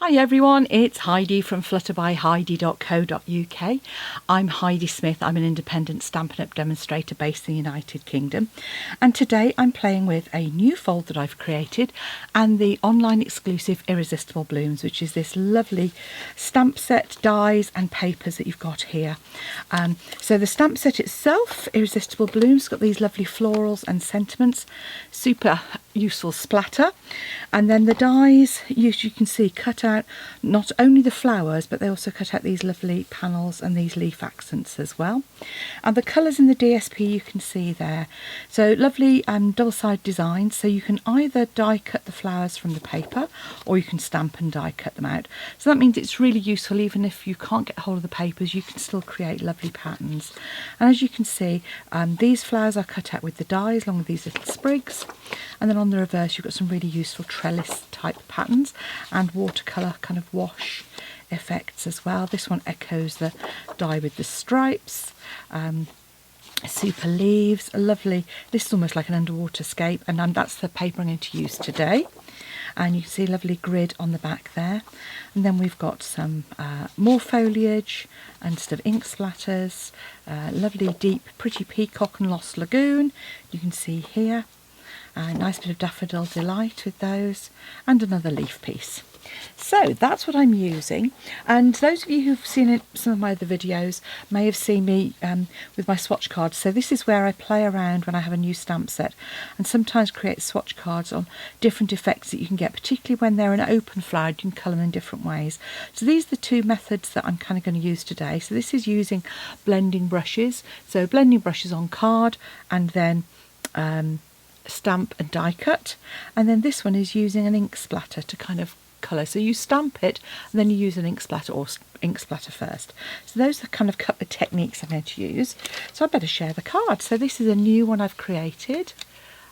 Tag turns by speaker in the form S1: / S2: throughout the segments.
S1: Hi everyone, it's Heidi from flutterbyheidi.co.uk. I'm Heidi Smith. I'm an independent Stampin' Up! Demonstrator based in the United Kingdom, and today I'm playing with a new fold that I've created and the online exclusive Irresistible Blooms, which is this lovely stamp set, dies and papers that you've got here. So the stamp set itself, Irresistible Blooms, got these lovely florals and sentiments, super useful splatter, and then the dies, you can see, cut out not only the flowers, but they also cut out these lovely panels and these leaf accents as well. And the colours in the DSP you can see there. So lovely double-sided designs, so you can either die cut the flowers from the paper or you can stamp and die cut them out. So that means it's really useful. Even if you can't get hold of the papers, you can still create lovely patterns. And as you can see, these flowers are cut out with the dies along with these little sprigs, and then on the reverse you've got some really useful trellis type patterns and watercolour kind of wash effects as well. This one echoes the die with the stripes. Super leaves, a lovely, this is almost like an underwater scape, and that's the paper I'm going to use today. And you can see a lovely grid on the back there. And then we've got some more foliage and sort of ink splatters, lovely deep pretty peacock and lost lagoon, you can see here. A nice bit of Daffodil Delight with those, and another leaf piece. So that's what I'm using, and those of you who've seen some of my other videos may have seen me with my swatch cards. So this is where I play around when I have a new stamp set and sometimes create swatch cards on different effects that you can get, particularly when they're an open flower. You can colour them in different ways. So these are the two methods that I'm kind of going to use today. So this is using blending brushes, so blending brushes on card and then stamp and die cut, and then this one is using an ink splatter to kind of colour. So you stamp it and then you use an ink splatter or ink splatter first. So those are kind of couple of techniques I'm going to use. So I better share the card. So this is a new one I've created,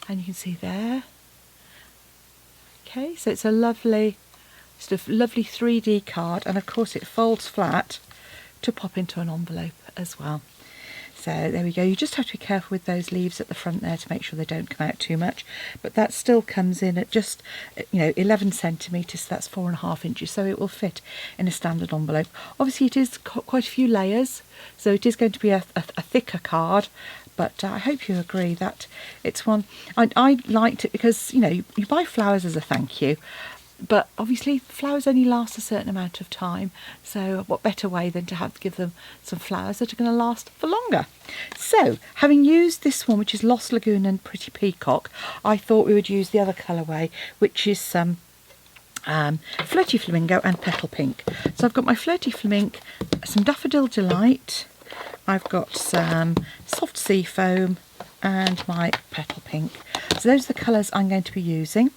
S1: and you can see there. Okay, so it's a lovely sort of lovely 3D card, and of course it folds flat to pop into an envelope as well. So there we go. You just have to be careful with those leaves at the front there to make sure they don't come out too much. But that still comes in at just, 11 centimetres, so that's 4.5 inches. So it will fit in a standard envelope. Obviously it is quite a few layers, so it is going to be a thicker card. But I hope you agree that it's one, I liked it because, you buy flowers as a thank you. But obviously flowers only last a certain amount of time, so what better way than to give them some flowers that are going to last for longer. So having used this one, which is Lost Lagoon and Pretty Peacock, I thought we would use the other colourway, which is some Flirty Flamingo and Petal Pink. So I've got my Flirty Flamingo, some Daffodil Delight, I've got some Soft Sea Foam and my Petal Pink. So those are the colours I'm going to be using,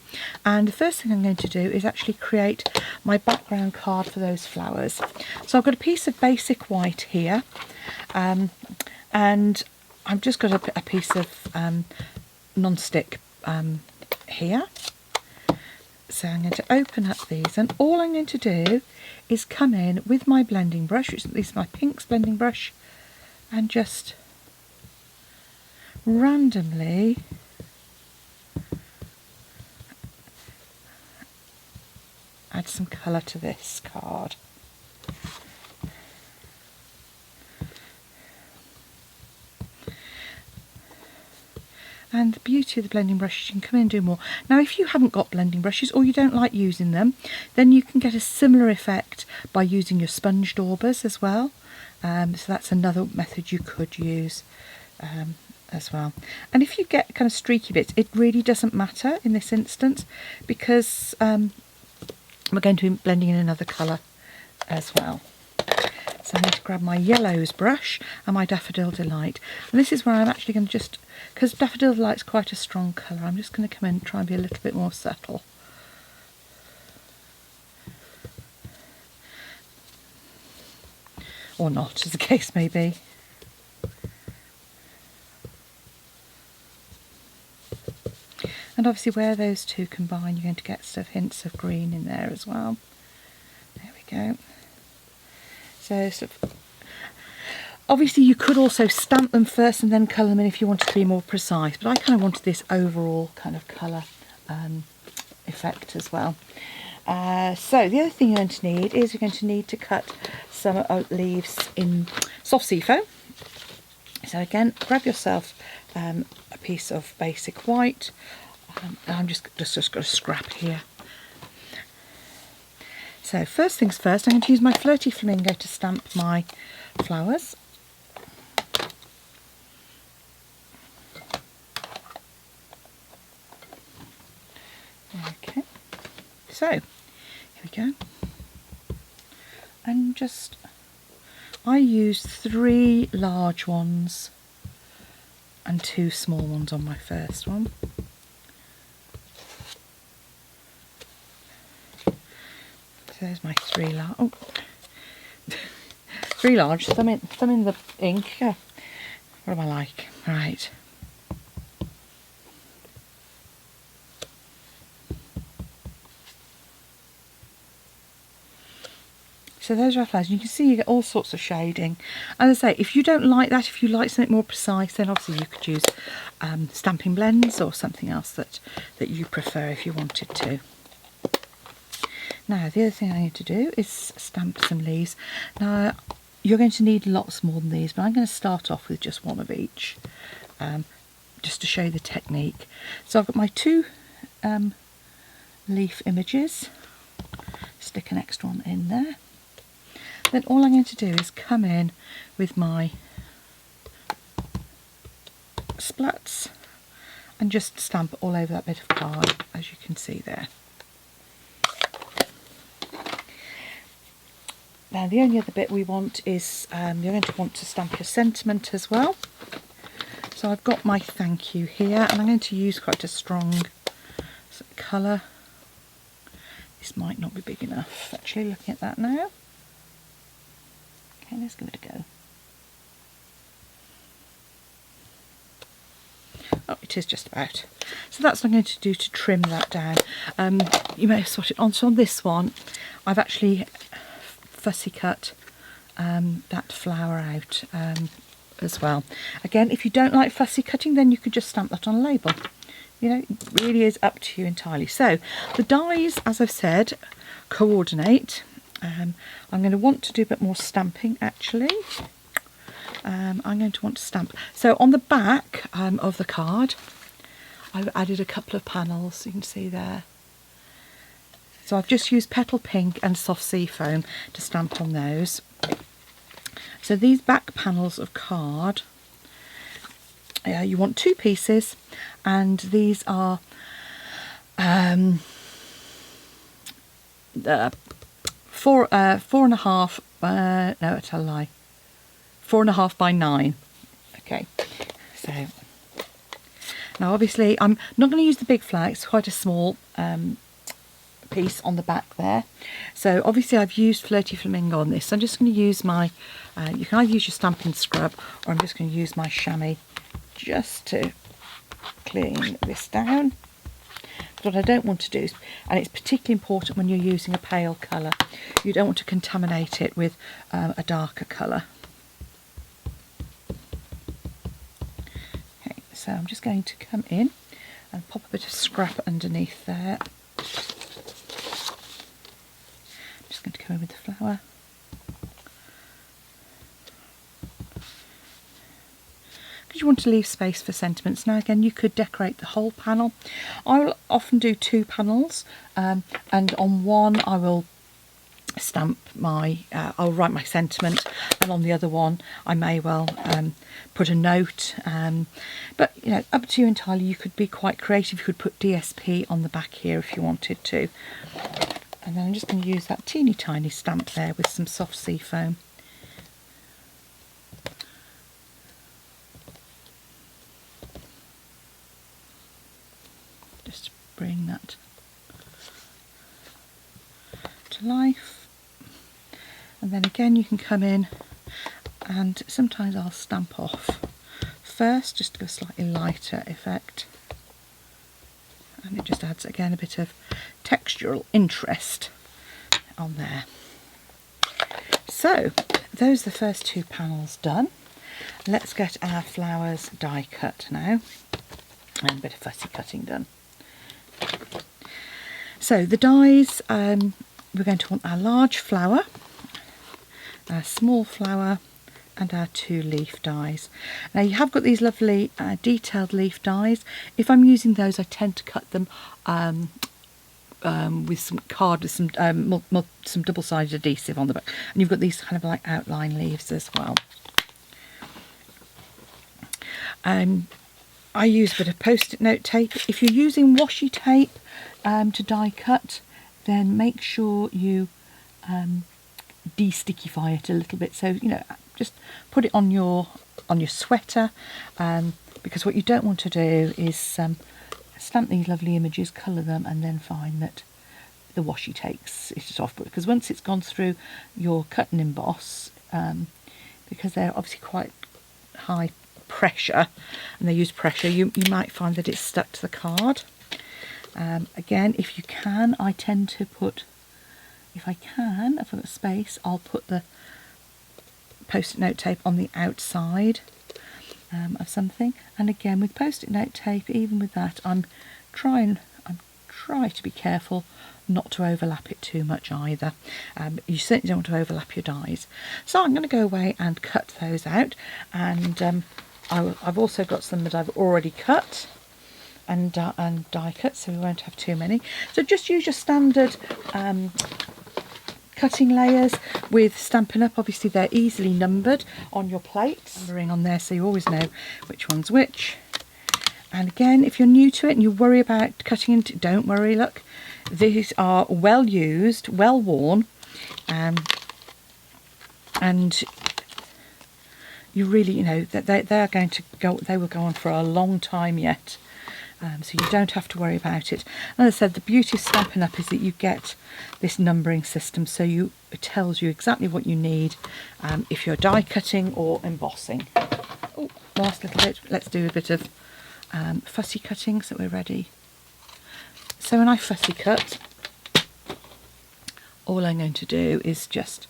S1: and the first thing I'm going to do is actually create my background card for those flowers. So I've got a piece of basic white here, and I've just got a piece of non-stick here. So I'm going to open up these, and all I'm going to do is come in with my blending brush, which is my Pinks blending brush, and just randomly add some colour to this card. And the beauty of the blending brushes, you can come in and do more. Now if you haven't got blending brushes or you don't like using them, then you can get a similar effect by using your sponge daubers as well. So that's another method you could use as well. And if you get kind of streaky bits, it really doesn't matter in this instance, because we're going to be blending in another colour as well. So I'm going to grab my yellows brush and my Daffodil Delight, and this is where I'm actually going to just, because Daffodil Delight's quite a strong colour, I'm just going to come in and try and be a little bit more subtle. Or not, as the case may be. And obviously where those two combine, you're going to get sort of hints of green in there as well. There we go. So sort of, obviously you could also stamp them first and then colour them in if you wanted to be more precise, but I kind of wanted this overall kind of colour effect as well. So the other thing you're going to need is you're going to need to cut some leaves in soft sea foam. So again, grab yourself a piece of basic white. And I'm just got a scrap here. So first things first, I'm going to use my Flirty Flamingo to stamp my flowers. Okay, so here we go. And just, I use 3 large ones and 2 small ones on my first one. So there's my 3 large. Oh, 3 large. Some in the ink. Yeah. What am I like? Right. So those are our flowers. You can see you get all sorts of shading. As I say, if you don't like that, if you like something more precise, then obviously you could use stamping blends or something else that you prefer if you wanted to. Now the other thing I need to do is stamp some leaves. Now you're going to need lots more than these, but I'm going to start off with just one of each, just to show you the technique. So I've got my 2 leaf images. Stick an extra one in there. Then all I'm going to do is come in with my splats and just stamp all over that bit of card, as you can see there. Now the only other bit we want is, you're going to want to stamp your sentiment as well. So I've got my thank you here, and I'm going to use quite a strong colour. This might not be big enough, actually, looking at that now. Okay, let's give it a go. Oh, it is just about. So that's what I'm going to do to trim that down. You may have spotted on. So on this one, I've actually fussy cut that flower out as well. Again, if you don't like fussy cutting, then you could just stamp that on a label. You know, it really is up to you entirely. So the dies, as I've said, coordinate. I'm going to want to do a bit more stamping actually. I'm going to want to stamp. So on the back of the card, I've added a couple of panels, you can see there. So I've just used Petal Pink and Soft Sea Foam to stamp on those. So these back panels of card, you want 2 pieces, and these are 4.5 no, it's a lie, 4.5 by 9. Okay, so now obviously I'm not going to use the big flag, it's quite a small piece on the back there. So obviously I've used Flirty Flamingo on this, so I'm just going to use my, you can either use your stamping scrub, or I'm just going to use my chamois just to clean this down. But what I don't want to do, and it's particularly important when you're using a pale colour, you don't want to contaminate it with a darker colour. Okay, so I'm just going to come in and pop a bit of scrap underneath there. I'm just going to come in with the flower. Because you want to leave space for sentiments. Now again, you could decorate the whole panel. I will often do 2 panels, and on one I will stamp my, I'll write my sentiment, and on the other one I may well put a note, but you know, up to you entirely. You could be quite creative, you could put DSP on the back here if you wanted to. And then I'm just going to use that teeny tiny stamp there with some soft sea foam. Just to bring that to life. And then again you can come in, and sometimes I'll stamp off first just to give a slightly lighter effect, and it just adds again a bit of textural interest on there. So those are the first 2 panels done. Let's get our flowers die cut now, and a bit of fussy cutting done. So the dies, we're going to want our large flower, our small flower, and our 2 leaf dies. Now you have got these lovely detailed leaf dies. If I'm using those, I tend to cut them with some card, with some double-sided adhesive on the back, and you've got these kind of like outline leaves as well. I use a bit of post-it note tape. If you're using washi tape to die cut, then make sure you de-stickify it a little bit. So, you know, just put it on your sweater, because what you don't want to do is stamp these lovely images, colour them, and then find that the washi takes it off. Because once it's gone through your cut and emboss, because they're obviously quite high pressure and they use pressure, you might find that it's stuck to the card. Again, if you can, I tend to put, if I've got space, I'll put the post-it note tape on the outside of something. And again, with post-it note tape, even with that, I'm try to be careful not to overlap it too much either. You certainly don't want to overlap your dies. So I'm going to go away and cut those out, and I've also got some that I've already cut and die cut, so we won't have too many. So just use your standard cutting layers with Stampin' Up. Obviously they're easily numbered on your plates, numbering on there, so you always know which one's which. And again, if you're new to it and you worry about cutting into, don't worry, look, these are well used, well worn, and you really, you know, that they are going to go, they will go on for a long time yet. So you don't have to worry about it. And as I said, the beauty of Stampin' Up is that you get this numbering system, so it tells you exactly what you need if you're die cutting or embossing. Oh, last little bit, let's do a bit of fussy cutting so we're ready. So when I fussy cut, all I'm going to do is just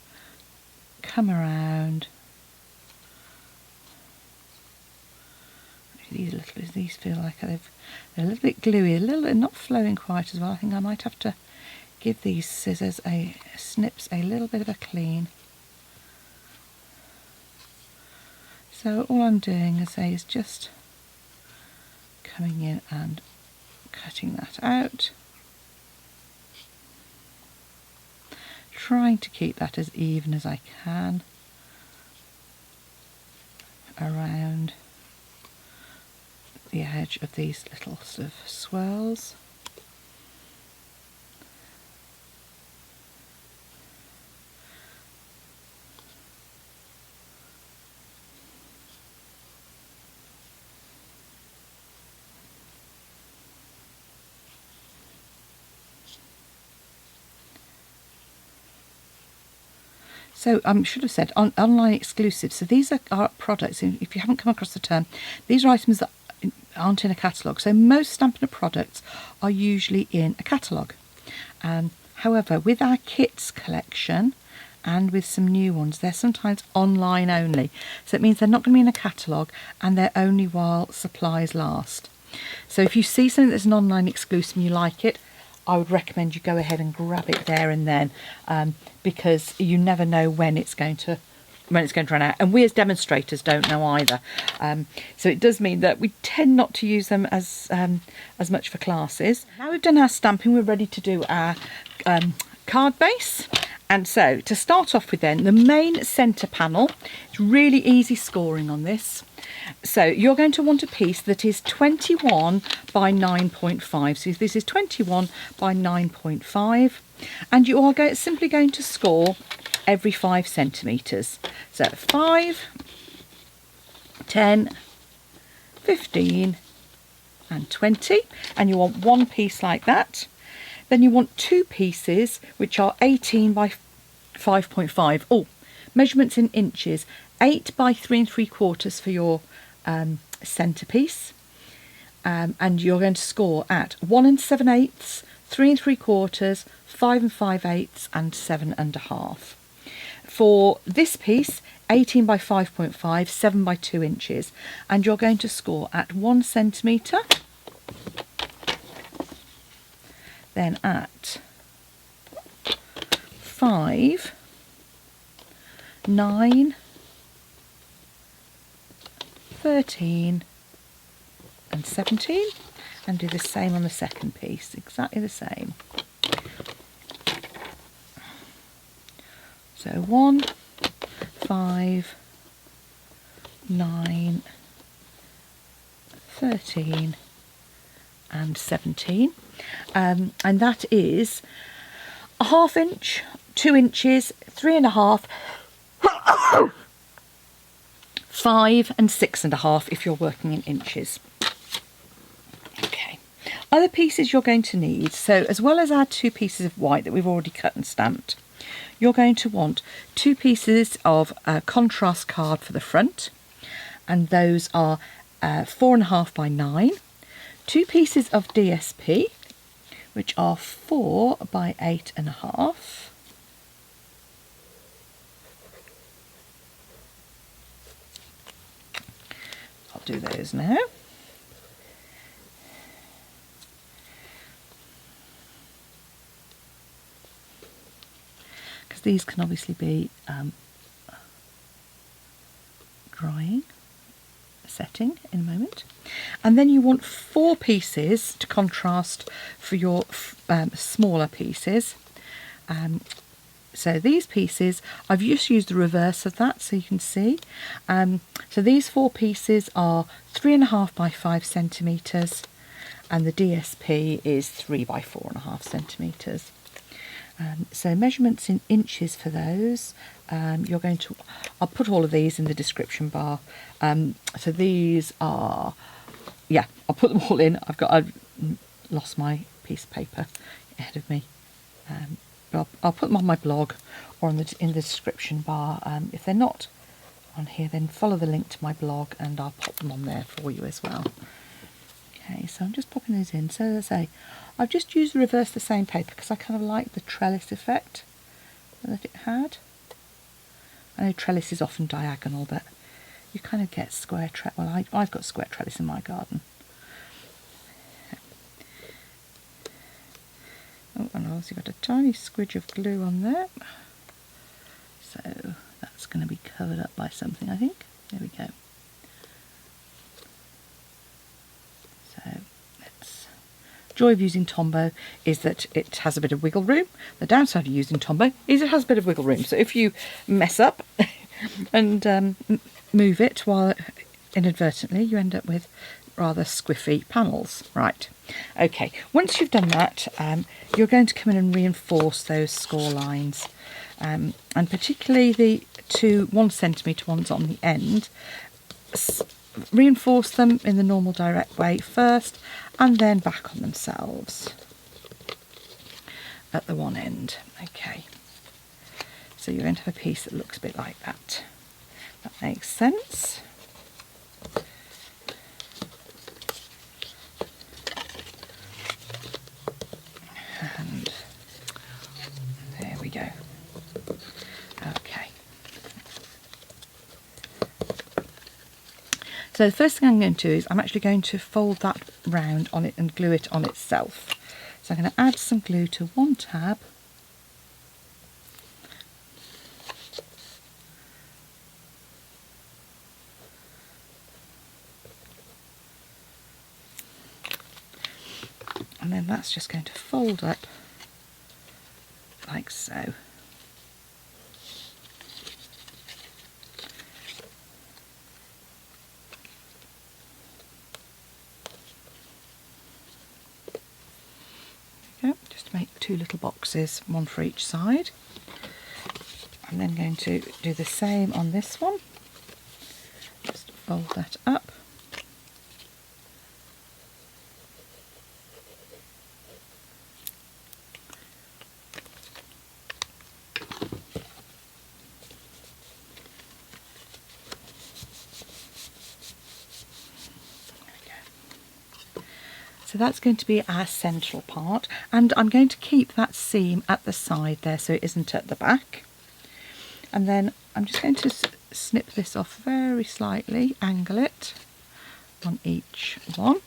S1: come around. These feel like they're a little bit gluey, a little bit not flowing quite as well. I think I might have to give these scissors snips a little bit of a clean. So all I'm doing, as I say, is just coming in and cutting that out, trying to keep that as even as I can around the edge of these little sort of swirls. So I should have said online exclusive. So these are products, if you haven't come across the term, these are items that aren't in a catalogue. So most Stampin' Up products are usually in a catalogue. However, with our kits collection and with some new ones, they're sometimes online only. So it means they're not going to be in a catalogue, and they're only while supplies last. So if you see something that's an online exclusive and you like it, I would recommend you go ahead and grab it there and then, because you never know when it's going to run out, and we as demonstrators don't know either. So it does mean that we tend not to use them as much for classes. Now we've done our stamping, we're ready to do our card base. And so to start off with, then the main centre panel, it's really easy scoring on this. So you're going to want a piece that is 21 by 9.5. So this is 21 by 9.5, and you are simply going to score every 5 centimetres. So 5, 10, 15 and 20, and you want one piece like that. Then you want 2 pieces which are 18 by 5.5. Oh, measurements in inches, 8 by 3 3/4 for your centrepiece, and you're going to score at 1 7/8, 3 3/4, 5 5/8 and 7 1/2. For this piece, 18 by 5.5, 7 by 2 inches, and you're going to score at 1 centimetre, then at 5, 9, 13 and 17, and do the same on the second piece, exactly the same. So 1, 5, 9, 13 and 17, and that is a 1/2 inch, 2 inches, 3.5, 5 and 6.5 if you're working in inches. Okay, other pieces you're going to need, so as well as our 2 pieces of white that we've already cut and stamped, you're going to want 2 pieces of contrast card for the front, and those are 4.5 by 9, 2 pieces of DSP, which are 4 by 8.5, I'll do those now. Because these can obviously be drying, setting in a moment. And then you want 4 pieces to contrast for your smaller pieces. So these pieces, I've just used the reverse of that so you can see. So these 4 pieces are 3.5 by 5 centimetres, and the DSP is 3 by 4.5 centimetres. So measurements in inches for those, you're going to, I'll put all of these in the description bar. So these are, yeah, I'll put them all in. I've lost my piece of paper ahead of me. But I'll put them on my blog or in the description bar. If they're not on here, then follow the link to my blog and I'll pop them on there for you as well. Okay, so I'm just popping those in. So as I say, I've just used the reverse the same paper because I kind of like the trellis effect that it had. I know trellis is often diagonal, but you kind of get square trellis. Well, I've got square trellis in my garden. Oh, and I've also got a tiny squidge of glue on there. So that's going to be covered up by something, I think. There we go. So let's... Joy of using Tombow is that it has a bit of wiggle room. The downside of using Tombow is it has a bit of wiggle room. So if you mess up and move it while inadvertently, you end up with rather squiffy panels. Right, okay, once you've done that, you're going to come in and reinforce those score lines, and particularly the 2 1 centimetre ones on the end. Reinforce them in the normal direct way first and then back on themselves at the one end. Okay, so you're going to have a piece that looks a bit like that. That makes sense. And there we go. Okay. So the first thing I'm going to do is I'm actually going to fold that round on it and glue it on itself. So I'm going to add some glue to one tab. And then that's just going to fold up like so. There we go. Just make 2 little boxes, one for each side. I'm then going to do the same on this one. Just fold that up. So that's going to be our central part, and I'm going to keep that seam at the side there so it isn't at the back. And then I'm just going to snip this off very slightly, angle it on each one.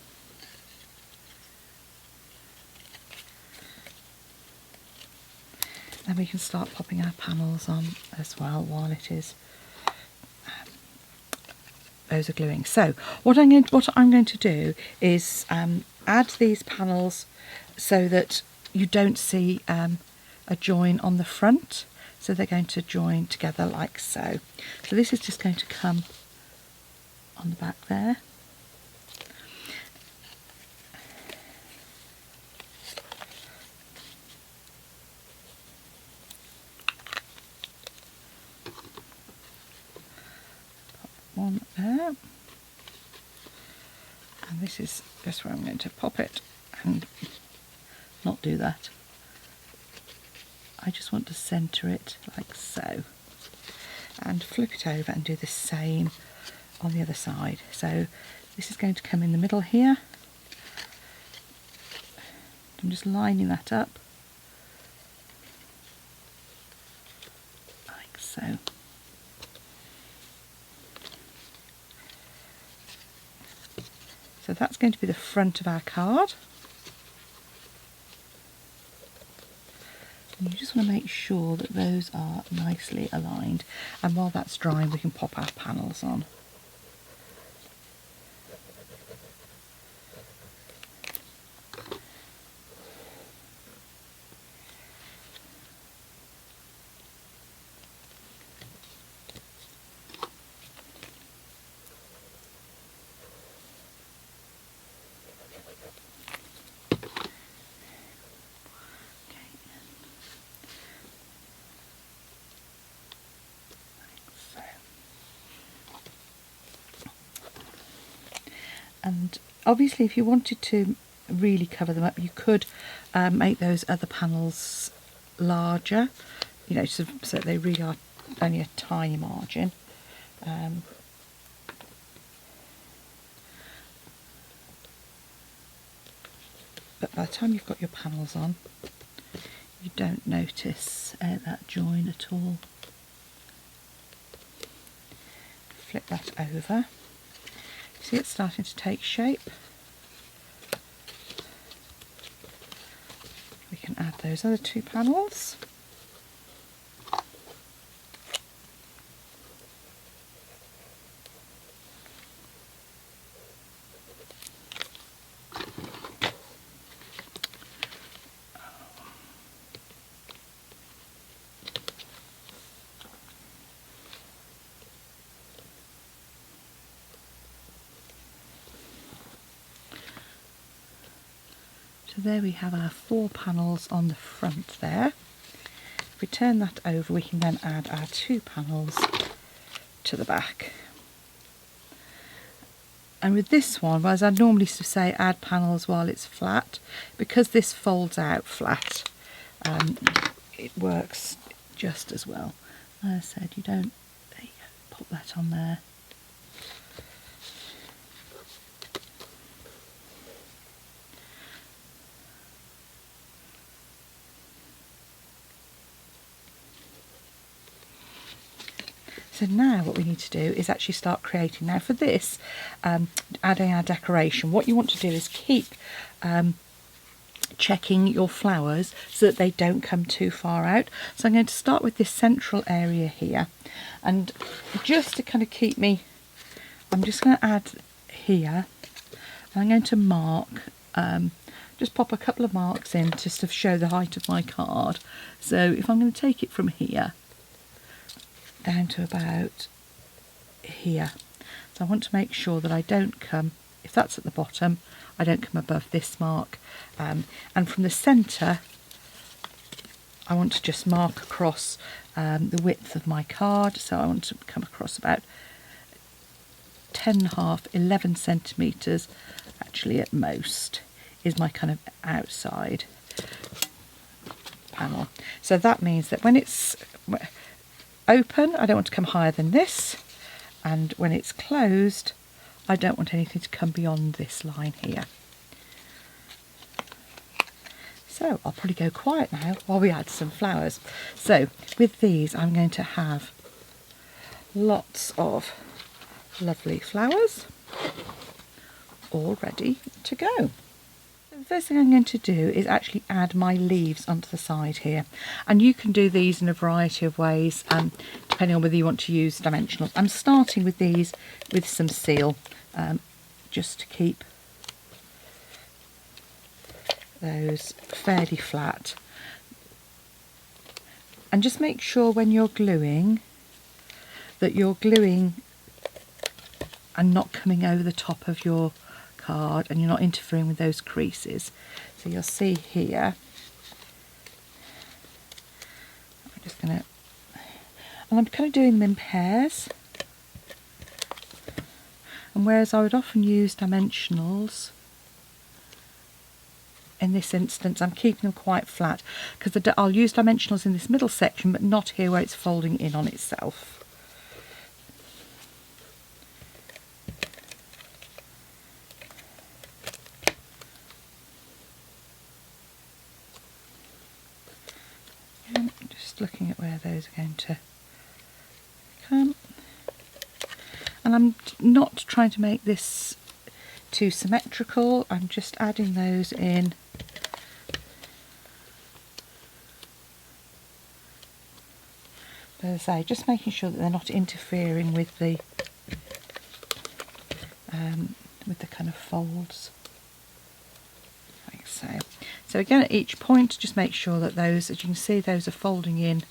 S1: then we can start popping our panels on as well while it is those are gluing. So what I'm going to do is add these panels so that you don't see a join on the front. So they're going to join together like so. So this is just going to come on the back there. One there, and this is just where I'm going to pop it and not do that. I just want to centre it like so and flip it over and do the same on the other side. So this is going to come in the middle here. I'm just lining that up like so. So that's going to be the front of our card. And you just want to make sure that those are nicely aligned. And while that's drying, we can pop our panels on. And obviously if you wanted to really cover them up, you could make those other panels larger, you know, so they really are only a tiny margin. But by the time you've got your panels on, you don't notice that join at all. Flip that over. See, it's starting to take shape. We can add those other two panels. So there we have our 4 panels on the front there. If we turn that over, we can then add our 2 panels to the back. And with this one, as I normally used to say, add panels while it's flat, because this folds out flat, it works just as well. As I said, you don't, there you go, pop that on there. So now what we need to do is actually start creating. Now for this, adding our decoration, what you want to do is keep checking your flowers so that they don't come too far out. So I'm going to start with this central area here, and just to kind of keep me, I'm just going to add here, and I'm going to mark, just pop a couple of marks in just to show the height of my card. So if I'm going to take it from here down to about here, so I want to make sure that I don't come, if that's at the bottom, I don't come above this mark, and from the centre I want to just mark across the width of my card. So I want to come across about 10.5, 11 centimetres actually at most is my kind of outside panel. So that means that when it's open, I don't want to come higher than this, and when it's closed, I don't want anything to come beyond this line here. So I'll probably go quiet now while we add some flowers. So with these, I'm going to have lots of lovely flowers all ready to go. So The first thing I'm going to do is actually add my leaves onto the side here, and you can do these in a variety of ways depending on whether you want to use dimensionals. I'm starting with these with some seal just to keep those fairly flat, and just make sure when you're gluing that you're gluing and not coming over the top of your card, and you're not interfering with those creases. So you'll see here, I'm just going to, and I'm kind of doing them in pairs, and whereas I would often use dimensionals, in this instance I'm keeping them quite flat, because I'll use dimensionals in this middle section but not here where it's folding in on itself. Just looking at where those are going to come, and I'm not trying to make this too symmetrical, I'm just adding those in as I say, just making sure that they're not interfering with the kind of folds, like so. So again, at each point, just make sure that those, as you can see, those are folding in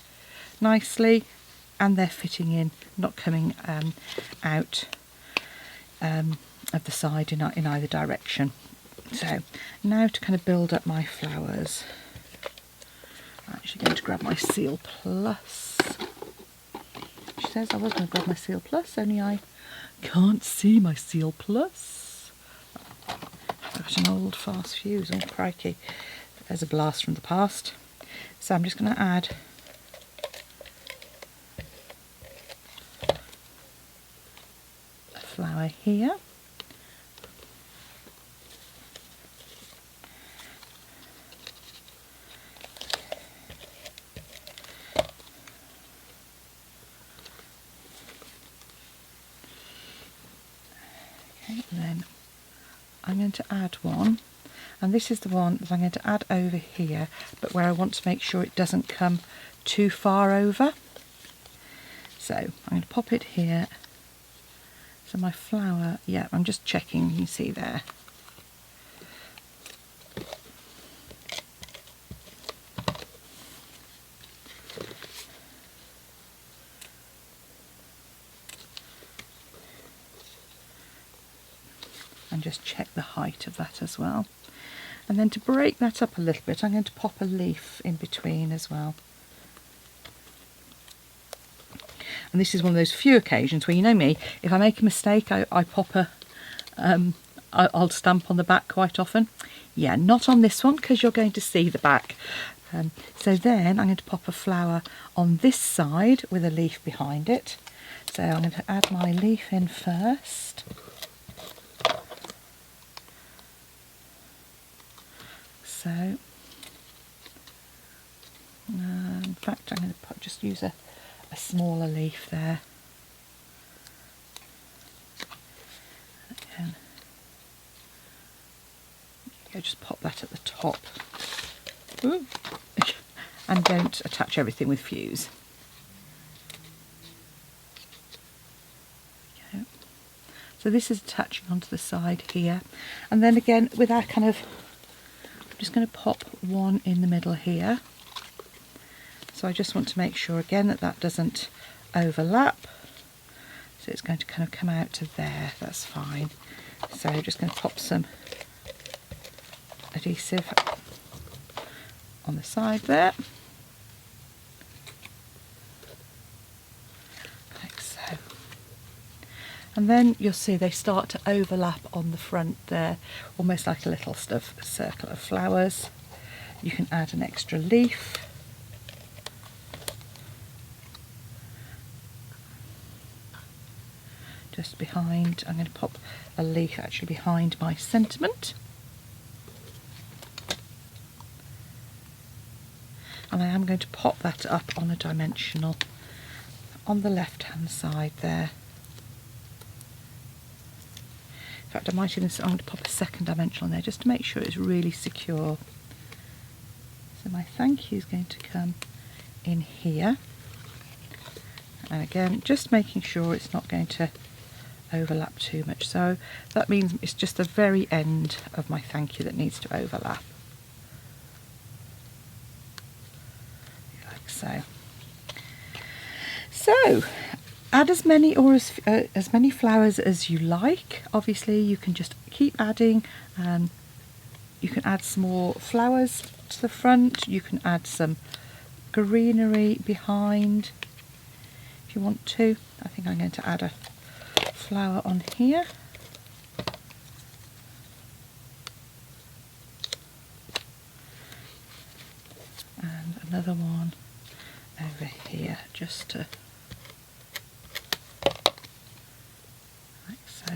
S1: nicely and they're fitting in, not coming out of the side in either direction. So now to kind of build up my flowers, I'm actually going to grab my Seal Plus. She says I was going to grab my Seal Plus, only I can't see my Seal Plus. I've got an old fast fuse, oh crikey. There's a blast from the past. So I'm just going to add a flower here. Okay, and then I'm going to add one, and this is the one that I'm going to add over here, but where I want to make sure it doesn't come too far over. So I'm going to pop it here. So my flower, yeah, I'm just checking, you can see there. And just check the height of that as well. And then to break that up a little bit, I'm going to pop a leaf in between as well. And this is one of those few occasions where, you know me, if I make a mistake, I pop a, I'll stamp on the back quite often. Yeah, not on this one, because you're going to see the back. So then I'm going to pop a flower on this side with a leaf behind it. So I'm going to add my leaf in first. So, in fact, I'm going to just use a smaller leaf there. Again, just pop that at the top. Ooh. And don't attach everything with fuse. Okay. So this is attaching onto the side here, and then again with our kind of, I'm just going to pop one in the middle here. So I just want to make sure again that that doesn't overlap. So it's going to kind of come out to there, that's fine. So I'm just going to pop some adhesive on the side there. Like so. And then you'll see they start to overlap on the front there, almost like a little circle of flowers. You can add an extra leaf. Just behind, I'm going to pop a leaf actually behind my sentiment. And I am going to pop that up on a dimensional on the left hand side there. In fact, I might even, I'm going to pop a second dimension on there just to make sure it's really secure. So my thank you is going to come in here. And again, just making sure it's not going to overlap too much. So that means it's just the very end of my thank you that needs to overlap. Like so. So, add as many or as many flowers as you like. Obviously, you can just keep adding. You can add some more flowers to the front. You can add some greenery behind if you want to. I think I'm going to add a flower on here. And another one over here, just to, like so.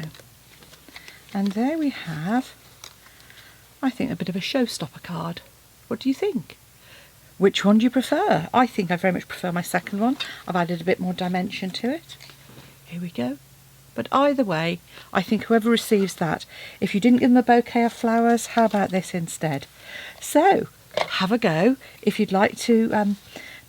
S1: And there we have, I think, a bit of a showstopper card. What do you think? Which one do you prefer? I think I very much prefer my second one. I've added a bit more dimension to it. Here we go. But either way, I think whoever receives that, if you didn't give them a bouquet of flowers, how about this instead? So, have a go. If you'd like to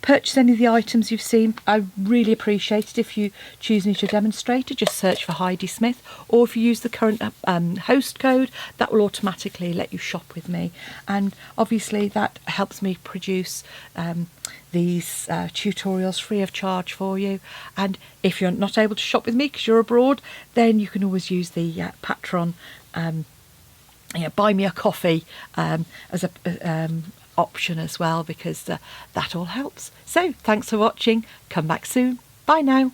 S1: purchase any of the items you've seen, I really appreciate it if you choose me to demonstrate it. Just search for Heidi Smith, or if you use the current host code, that will automatically let you shop with me. And obviously that helps me produce these tutorials free of charge for you. And if you're not able to shop with me because you're abroad, then you can always use the Patreon buy me a coffee as a option as well, because that all helps. So thanks for watching. Come back soon. Bye now.